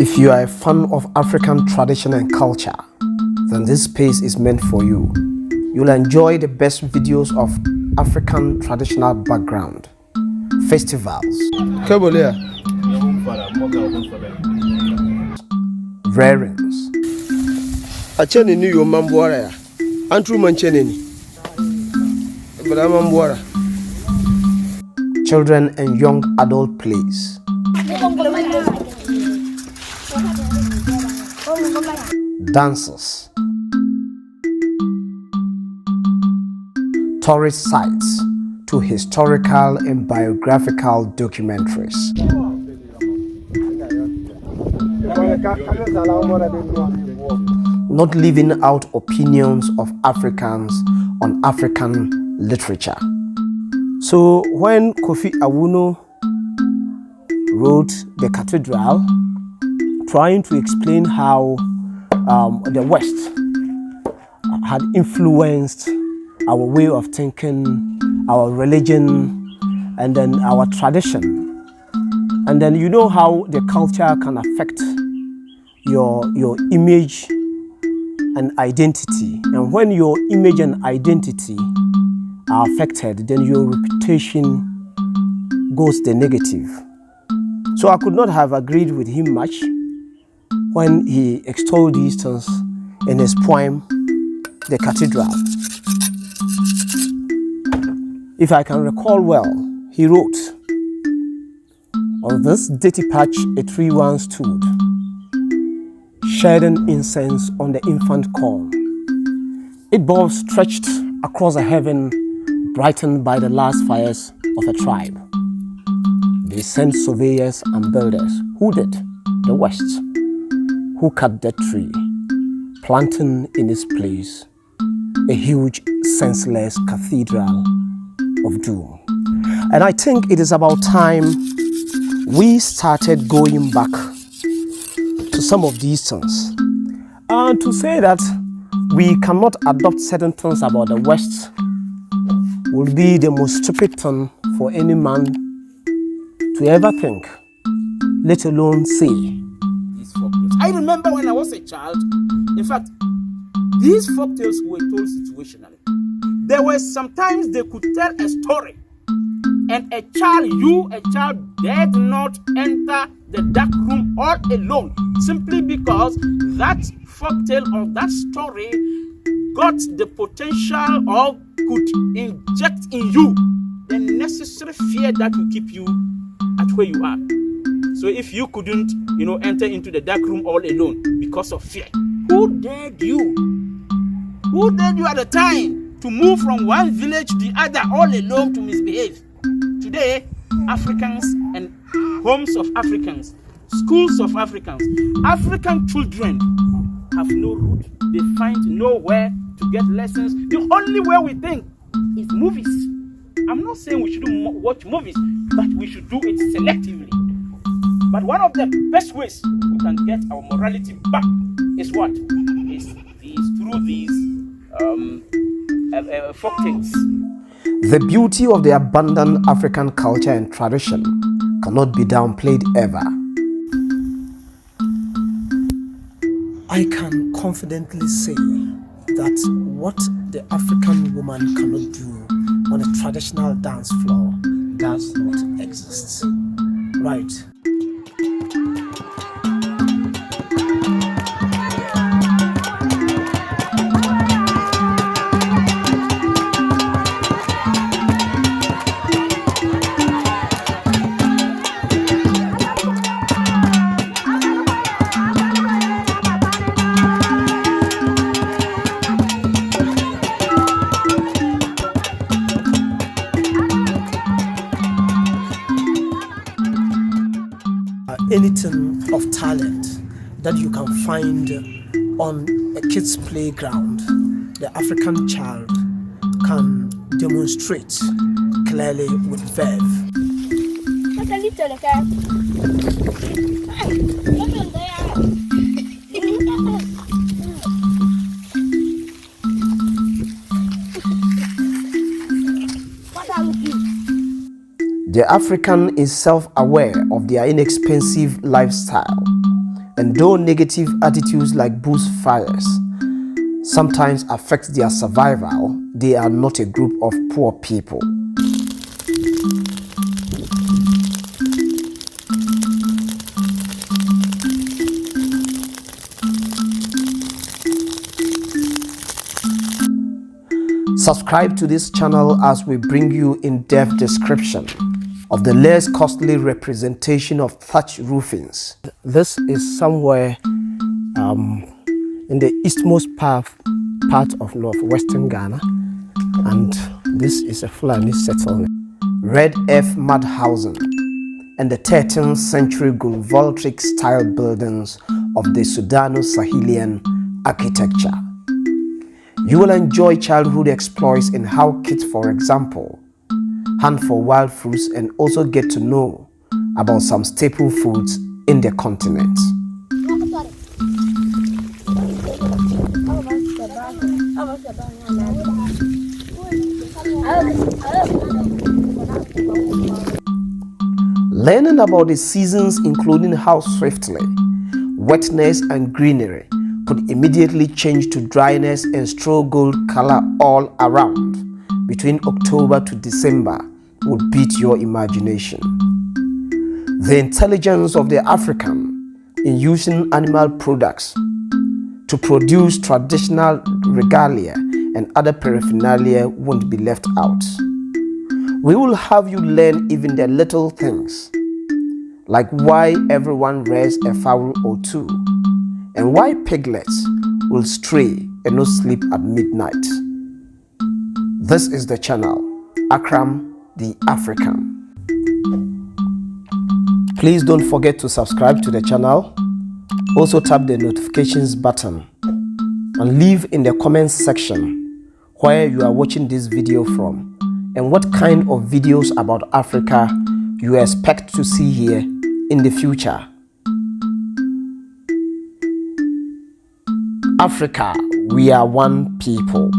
If you are a fan of African tradition and culture, then this space is meant for you. You'll enjoy the best videos of African traditional background, festivals, rearings, children and young adult plays, dances, tourist sites to historical and biographical documentaries. Not leaving out opinions of Africans on African literature. So when Kofi Awuno wrote The Cathedral, trying to explain how the West had influenced our way of thinking, our religion, and then our tradition. And then you know how the culture can affect your image and identity. And when your image and identity are affected, then your reputation goes the negative. So I could not have agreed with him much when he extolled these things in his poem, The Cathedral. If I can recall well, he wrote, "On this dirty patch a tree once stood, shedding incense on the infant corn. Its bulbs stretched across a heaven brightened by the last fires of a tribe. They sent surveyors and builders. Who did? The West. Who cut that tree, planting in its place a huge, senseless cathedral of doom." And I think it is about time we started going back to some of these things. And to say that we cannot adopt certain things about the West will be the most stupid thing for any man to ever think, let alone say. I remember when I was a child, in fact, these folktales were told situationally. There were sometimes they could tell a story, and a child dared not enter the dark room all alone, simply because that folktale or that story got the potential or could inject in you the necessary fear that will keep you at where you are. So if you couldn't, enter into the dark room all alone because of fear, who dared you? Who dared you at the time to move from one village to the other all alone to misbehave? Today, Africans and homes of Africans, schools of Africans, African children have no root. They find nowhere to get lessons. The only way we think is movies. I'm not saying we shouldn't watch movies, but we should do it selectively. But one of the best ways we can get our morality back is what? Is through these folktales. The beauty of the abundant African culture and tradition cannot be downplayed ever. I can confidently say that what the African woman cannot do on a traditional dance floor does not exist. Right. Anything of talent that you can find on a kid's playground, the African child can demonstrate clearly with verve. The African is self-aware of their inexpensive lifestyle, And though negative attitudes like bushfires sometimes affect their survival, they are not a group of poor people. Subscribe to this channel as we bring you in-depth description of the less costly representation of thatch roofings. This is somewhere in the eastmost part of northwestern Ghana, and this is a Fulani settlement. Red Earth mud housing and the 13th century Gulvoltric style buildings of the Sudano-Sahelian architecture. You will enjoy childhood exploits in how kids, for example, hunt for wild fruits and also get to know about some staple foods in the continent. Learning about the seasons, including how swiftly wetness and greenery could immediately change to dryness and straw gold color all around between October to December would beat your imagination. The intelligence of the African in using animal products to produce traditional regalia and other paraphernalia won't be left out. We will have you learn even the little things, like why everyone rears a fowl or two, and why piglets will stray and not sleep at midnight. This is the channel, Akram the African. Please don't forget to subscribe to the channel. Also tap the notifications button and leave in the comments section where you are watching this video from and what kind of videos about Africa you expect to see here in the future. Africa, we are one people.